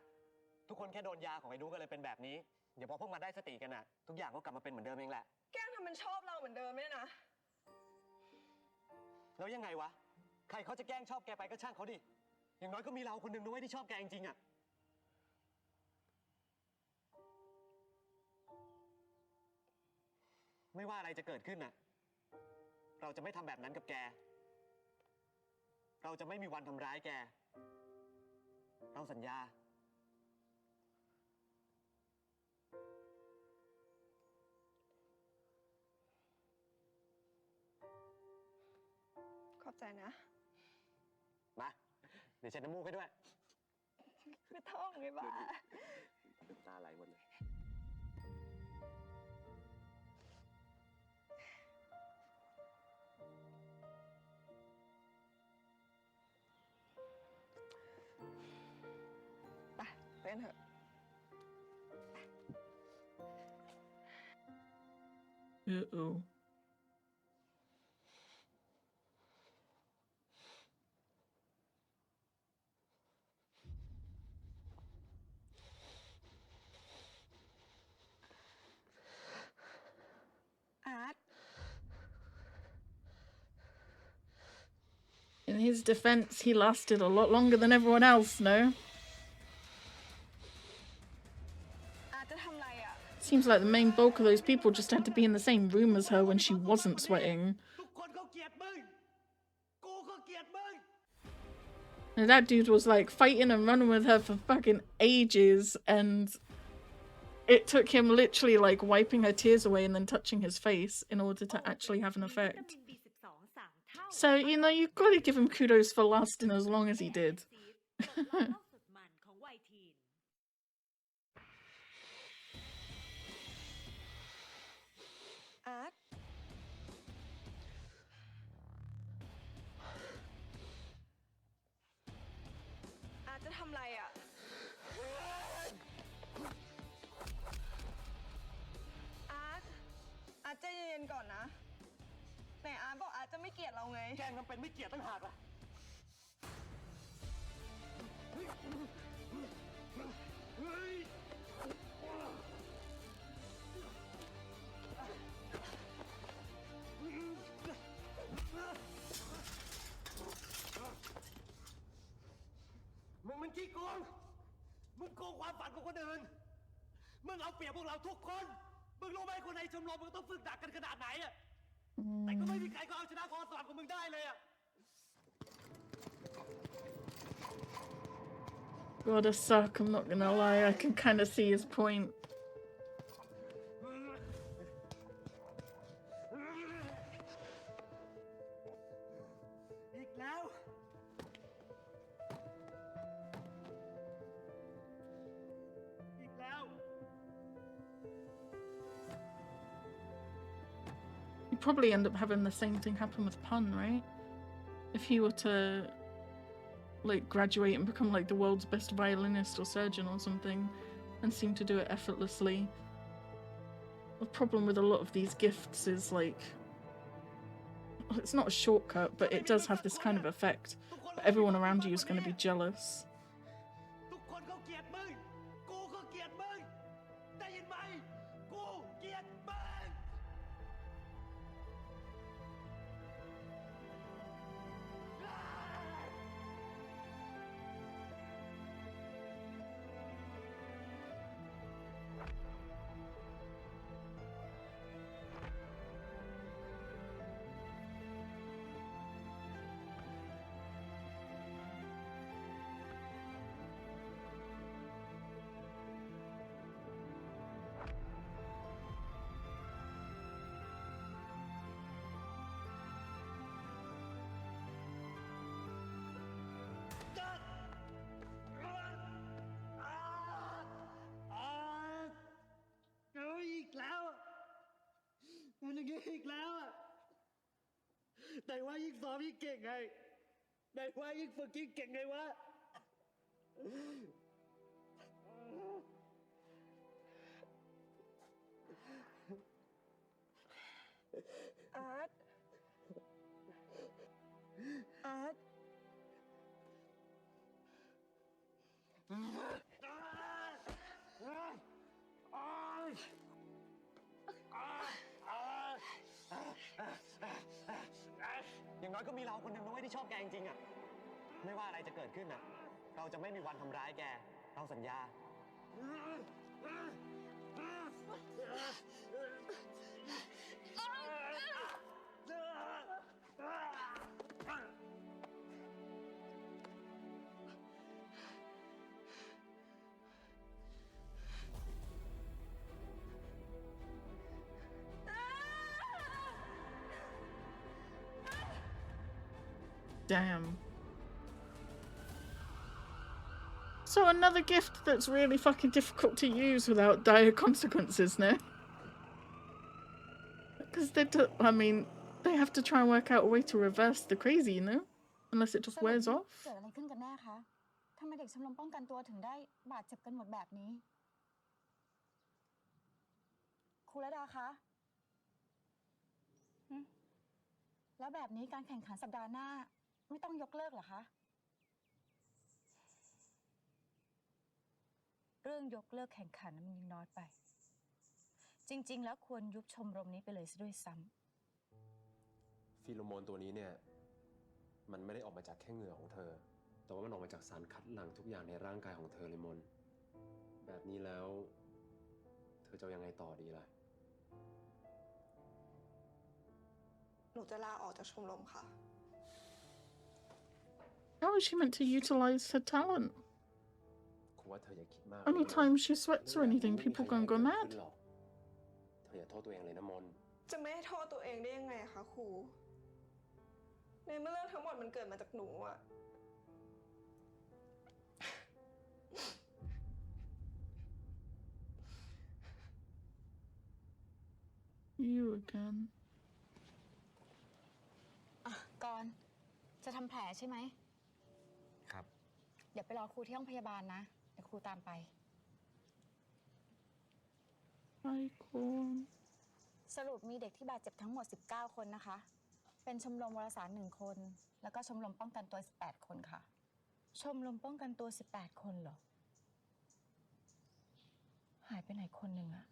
ทุกคนแค่โดนยาของไอ้นุก็เลยเป็นแบบนี้ เดี๋ยวพอพวกมันได้สติกันน่ะ ทุกอย่างก็กลับมาเป็นเหมือนเดิมเองแหละ แกล้งทำมันชอบเราเหมือนเดิมเนี่ยนะ แล้วยังไงวะ ใครเขาจะแกล้งชอบแกไปก็ช่างเขาดิ ย อย่างน้อยก็มีเราคนหนึ่งด้วยที่ชอบแกจริงๆอะไม่ว่าอะไรจะเกิดขึ้นน่ะเราจะไม่ทำแบบนั้นกับแกเราจะไม่มีวันทำร้ายแกเราสัญญาขอบใจนะ มาเดี๋ยวเช็ดน้ำมูกให้ด้วย ไม่ต้องเลยบ้า น้ำตาไหลหมดเลยไปไปกันเถอะ Uh-oh. Art. In his defense, he lasted a lot longer than everyone else, no? Art จะทำอะไรอ่ะ Seems like the main bulk of those people just had to be in the same room as her when she wasn't sweating. ทุกคนเขาเกลียดมึงกูก็เกลียดมึง And that dude was like fighting and running with her for fucking ages, and it took him literally like wiping her tears away and then touching his face in order to actually have an effect. So, you know, you've got to give him kudos for lasting as long as he did. Art อาร์ตจะทำอะไรอ่ะ อาร์ตใจเย็นๆก่อนนะไหนอาร์ตบอกอาร์ตจะไม่เกลียดเราไงแกมันเป็นไม่เกลียดตั้งหากล่ะมึงมันขี้โกงมึงโกงความฝันของคนอื่นมึงเอาเปรียบพวกเราทุกคนมึงรู้ไหมคนในชมรมมึงต้องฝึกหนักกันขนาดไหนอะแต่ก็ไม่มีใครก็เอาชนะความฝันของมึงได้เลยอะ Gotta suck, I'm not gonna lie, I can kind of see his point. อีกแล้วอีกแล้ว You'd probably end up having the same thing happen with Pun, right? If he were to like graduate and become like the world's best violinist or surgeon or something and seem to do it effortlessly. The problem with a lot of these gifts is like, it's not a shortcut, but it does have this kind of effect. But everyone around you is going to be jealous. ทุกคนเขาเกลียดมึงกูก็เกลียดมึงได้ยินไหมกูเกลียดมึง อีกแล้วมันอย่างนี้อีกแล้วแต่ว่ายิ่งซ้อมยิ่งเก่งไงแต่ว่ายิ่งฝึกยิ่งเก่งไงวะ อาร์ต อาร์ต อย่างน้อยก็มีเราคนหนึ่งนะเว้ยที่ชอบแกจริงๆอะ ไม่ว่าอะไรจะเกิดขึ้นน่ะเราจะไม่มีวันทำร้ายแกเราสัญญา Damn. So another gift that's really fucking difficult to use without dire consequences, no? Because I mean, they have to try and work out a way to reverse the crazy, you know? Unless it just wears off. เกิดอะไรขึ้นกันแน่คะทำไมเด็กชมรมป้องกันตัวถึงได้บาดเจ็บกันหมดแบบนี้ครูระดาคะแล้วแบบนี้การแข่งขันสัปดาห์หน้าไม่ต้องยกเลิกเหรอคะเรื่องยกเลิกแข่งขันมันยังน้อยไปจริงๆแล้วควรยุบชมรมนี้ไปเลยซะด้วยซ้ำ ฟีโรโมนตัวนี้เนี่ยมันไม่ได้ออกมาจากแค่เหงื่อของเธอแต่ว่ามันออกมาจากสารคัดหลั่งทุกอย่างในร่างกายของเธอเลยมนแบบนี้แล้วเธอจะยังไงต่อดีล่ะหนูจะลาออกจากชมรมค่ะ How is she meant to utilize her talent? คุณว่าเธออย่าคิดมาก Anytime she sweats or anything, people gonna go mad. เธออย่าโทษตัวเองเลยนะมน จะไม่ให้โทษตัวเองได้ยังไงคะครูในเมื่อเรื่องทั้งหมดมันเกิดมาจากหนูอะ You again. ก่อนจะทำแผลใช่ไหม ครับ เดี๋ยวไปรอครูที่ห้องพยาบาลนะเดี๋ยวครูตามไป Hi, Corn. สรุปมีเด็กที่บาดเจ็บทั้งหมด19คนนะคะเป็นชมรมวารสาร1คนแล้วก็ชมรมป้องกันตัว18คนค่ะชมรมป้องกันตัว18คนเหรอหายไปไหนคนหนึ่งอะ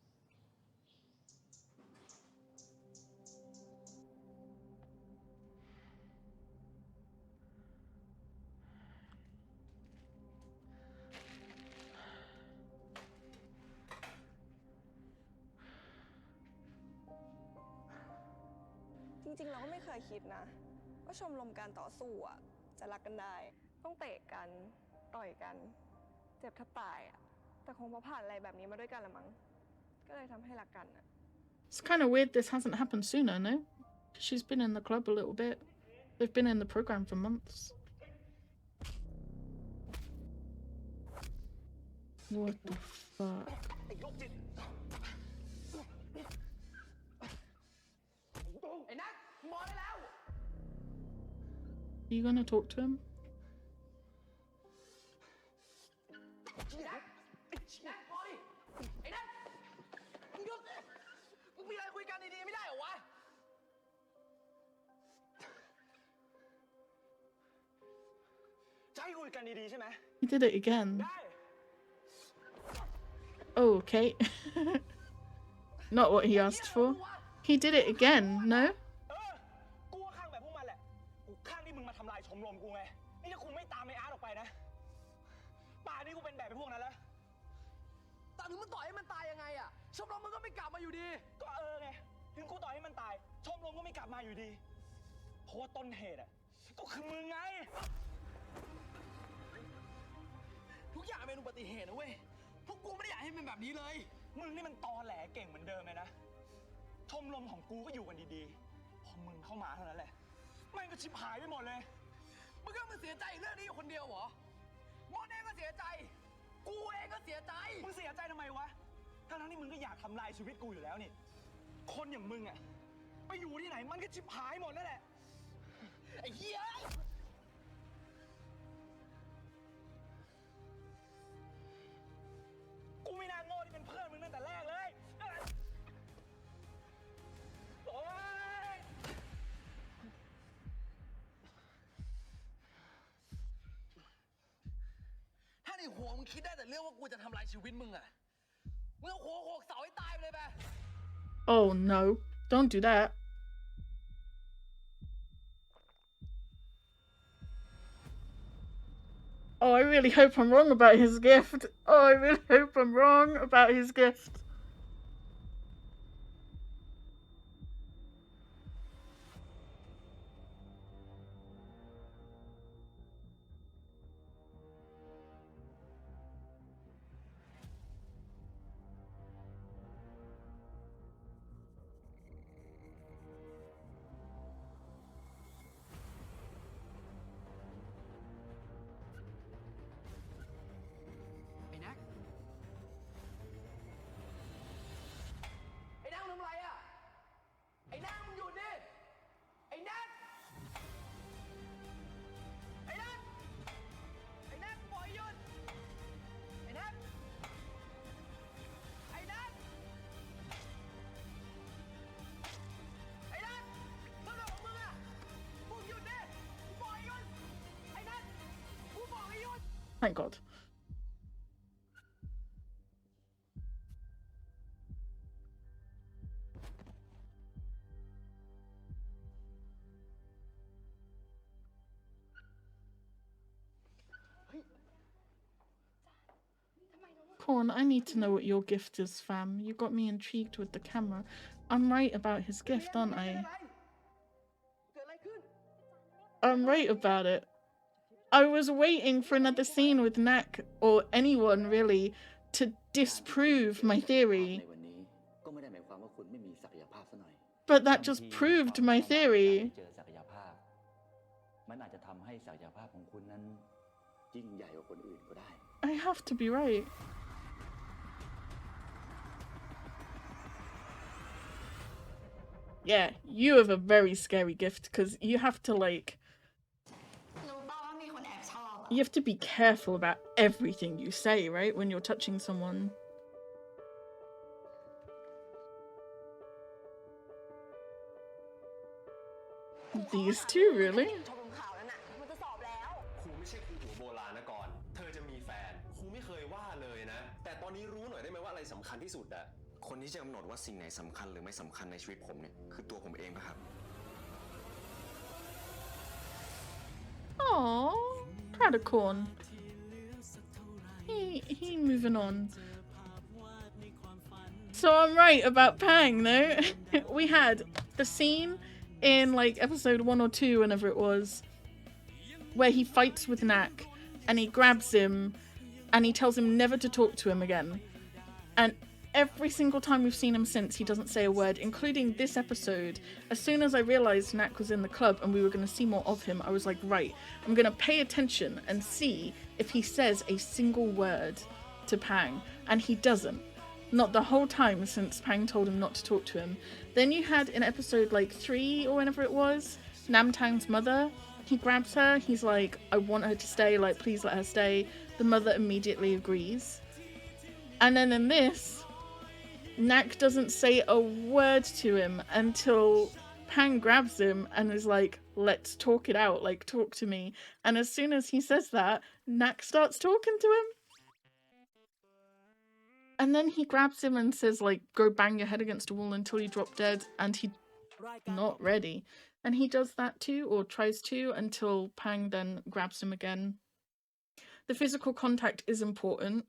จริงๆเราก็ไม่เคยคิดนะว่าชมรมการต่อสู้อะจะรักกันได้ต้องเตะกันต่อยกันเจ็บแทบตายอะแต่คงเพราะผ่านอะไรแบบนี้มาด้วยกันละมั้งก็เลยทำให้รักกันอะ It's kind of weird this hasn't happened sooner, no? 'Cause she's been in the club a little bit. They've been in the program for months. What the fuck? Are you gonna talk to him? นัทพอดิไอ้นัทมึงหยุดมึงมีอะไรคุยกันดีๆไม่ได้เหรอวะจะให้คุยกันดีๆใช่ไหม He did it again. Oh, okay. Not what he asked for. He did it again, no? กูว่าข้างแบบพวกมันแหละกูข้างที่มึงมาทำลายชมรมกูไงนี่ถ้ากูไม่ตามไอ้อาร์ตออกไปนะป่านนี้กูเป็นแบบไอ้พวกนั้นแล้วแต่ถึงมันต่อยให้มันตายยังไงอะชมรมมันก็ไม่กลับมาอยู่ดีก็ไงถึงกูต่อยให้มันตายชมรมก็ไม่กลับมาอยู่ดีเพราะว่าต้นเหตุอะก็คือมึงไงทุกอย่างเป็นอุบัติเหตุนะเว้ยพวกกูไม่ได้อยากให้เป็นแบบนี้เลยมึงนี่มันตอแหลเก่งเหมือนเดิมเลยนะชมรมของกูก็อยู่กันดีๆพอมึงเข้ามาเท่านั้นแหละมันก็ชิบหายไปหมดเลยมึงก็มาเสียใจเรื่องนี้อยู่คนเดียวเหรอมอนเองก็เสียใจกูเองก็เสียใจมึงเสียใจทำไมวะทั้งที่มึงก็อยากทำลายชีวิตกูอยู่แล้วนี่คนอย่างมึงอะไปอยู่ที่ไหนมันก็ชิบหายหมดนั่นแหละไอ้เหี้ยกูไม่น่าโง่ที่เป็นเพื่อนมึงตั้งแต่แรกเลยโอ๊ยถ้าในหัวมึงคิดได้แต่เรื่องว่ากูจะทำลายชีวิตมึงอะมึงเอาหัวโขกเสาให้ตายไปเลยไป Oh no. Don't do that. Oh, I really hope I'm wrong about his gift. Oh, I really hope I'm wrong about his gift. Thank God. Porn, I need to know what your gift is, fam. You got me intrigued with the camera. I'm right about his gift, aren't I? I'm right about it. I was waiting for another scene with Nak, or anyone really, to disprove my theory. But that just proved my theory. I have to be right. Yeah, you have a very scary gift, because you have to, like... You have to be careful about everything you say, right? When you're touching someone. These two, really? ครูไม่ใช่ครูหัวโบราณนะก่อนเธอจะมีแฟนครูไม่เคยว่าเลยนะแต่ตอนนี้รู้หน่อยได้ไหมว่าอะไรสำคัญที่สุดอะคนที่จะกำหนดว่าสิ่งไหนสำคัญหรือไม่สำคัญในชีวิตผมเนี่ยคือตัวผมเองนะครับ Aww, proud of Corn. He moving on. So I'm right about Pang, though. We had the scene in like episode 1 or 2, whenever it was, where he fights with Nak and he grabs him and he tells him never to talk to him again. And every single time we've seen him since, he doesn't say a word, including this episode. As soon as I realised Nak was in the club and we were going to see more of him, I was like, right, I'm going to pay attention and see if he says a single word to Pang. And he doesn't. Not the whole time since Pang told him not to talk to him. Then you had in episode like 3 or whenever it was, Namtang's mother. He grabs her, he's like, I want her to stay, like, please let her stay. The mother immediately agrees. And then in this, Nak doesn't say a word to him until Pang grabs him and is like, let's talk it out, like, talk to me. And as soon as he says that, Nak starts talking to him. And then he grabs him and says, like, go bang your head against a wall until you drop dead. And he's not ready. And he does that too, or tries to, until Pang then grabs him again. The physical contact is important,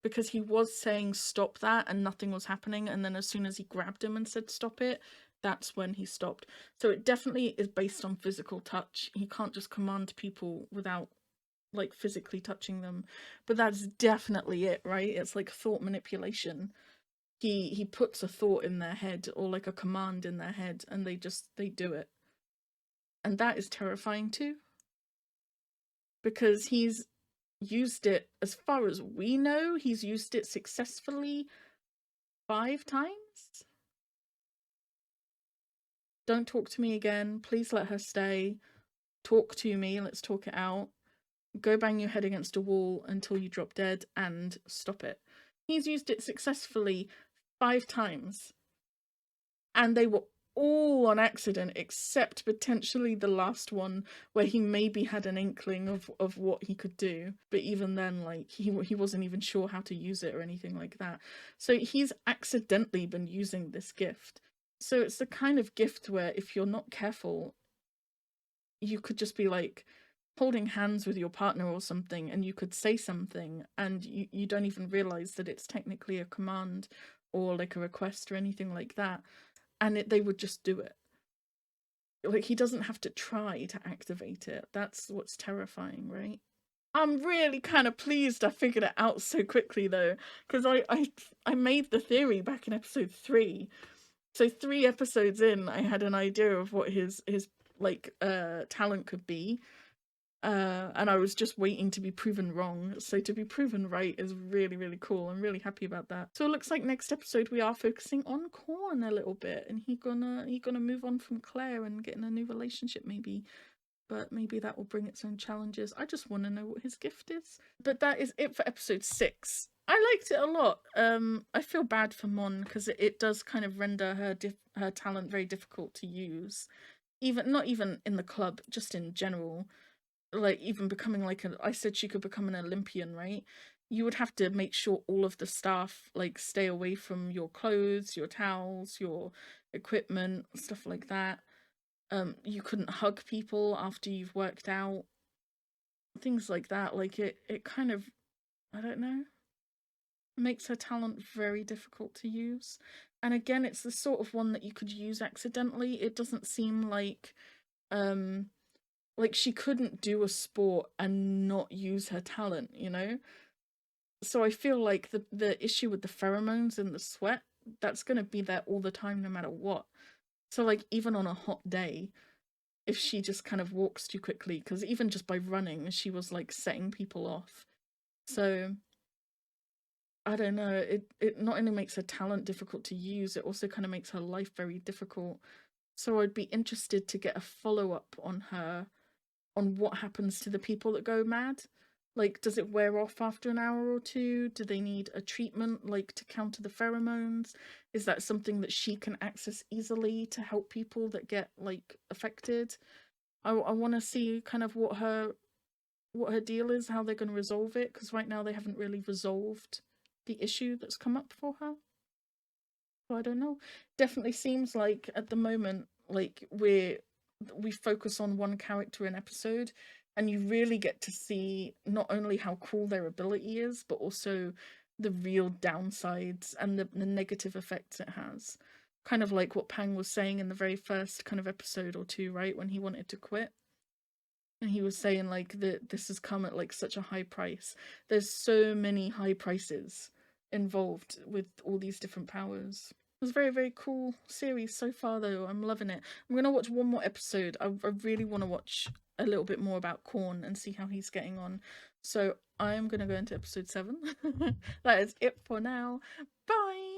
because he was saying stop that and nothing was happening, and then as soon as he grabbed him and said stop it, that's when he stopped. So it definitely is based on physical touch. He can't just command people without, like, physically touching them. But that's definitely it, right? It's like thought manipulation. He puts a thought in their head, or like a command in their head, and they do it. And that is terrifying too. Because he's used it, as far as we know, he's used it successfully 5 times. Don't talk to me again. Please let her stay. Talk to me. Let's talk it out. Go bang your head against a wall until you drop dead, and stop it. He's used it successfully 5 times. And they were all on accident, except potentially the last one, where he maybe had an inkling of what he could do, but even then, like, he wasn't even sure how to use it or anything like that. So he's accidentally been using this gift. So it's the kind of gift where if you're not careful, you could just be like holding hands with your partner or something, and you could say something and you don't even realize that it's technically a command or like a request or anything like that, and they would just do it. Like, he doesn't have to try to activate it. That's what's terrifying, right? I'm really kind of pleased I figured it out so quickly though, because I made the theory back in episode 3. So 3 episodes in, I had an idea of what his like talent could be. And I was just waiting to be proven wrong. So to be proven right is really, really cool. I'm really happy about that. So it looks like next episode we are focusing on Korn a little bit, and he gonna move on from Claire and get in a new relationship maybe. But maybe that will bring its own challenges. I just want to know what his gift is. But that is it for episode 6. I liked it a lot. I feel bad for Mon because it does kind of render her talent very difficult to use. Not even in the club, just in general. Like, even becoming like I said she could become an Olympian, right? You would have to make sure all of the staff like stay away from your clothes, your towels, your equipment, stuff like that. You couldn't hug people after you've worked out. Things like that. Like, it kind of, I don't know, makes her talent very difficult to use. And again, it's the sort of one that you could use accidentally. It doesn't seem like she couldn't do a sport and not use her talent, you know? So I feel like the issue with the pheromones and the sweat, that's going to be there all the time no matter what. So like, even on a hot day, if she just kind of walks too quickly, because even just by running, she was like setting people off. So I don't know, it not only makes her talent difficult to use, it also kind of makes her life very difficult. So I'd be interested to get a follow-up on her, on what happens to the people that go mad. Like, does it wear off after an hour or two? Do they need a treatment, like, to counter the pheromones? Is that something that she can access easily to help people that get, like, affected? I want to see kind of what her deal is, how they're going to resolve it, because right now they haven't really resolved the issue that's come up for her. So I don't know. Definitely seems like at the moment, like, we focus on one character in episode, and you really get to see not only how cool their ability is, but also the real downsides and the negative effects it has. Kind of like what Pang was saying in the very first kind of episode or 2, right, when he wanted to quit. And he was saying like that this has come at like such a high price. There's so many high prices involved with all these different powers. It was a very, very cool series so far though. I'm loving it. I'm gonna watch one more episode. I really want to watch a little bit more about Korn and see how he's getting on. So I'm gonna go into episode 7. That is it for now. Bye!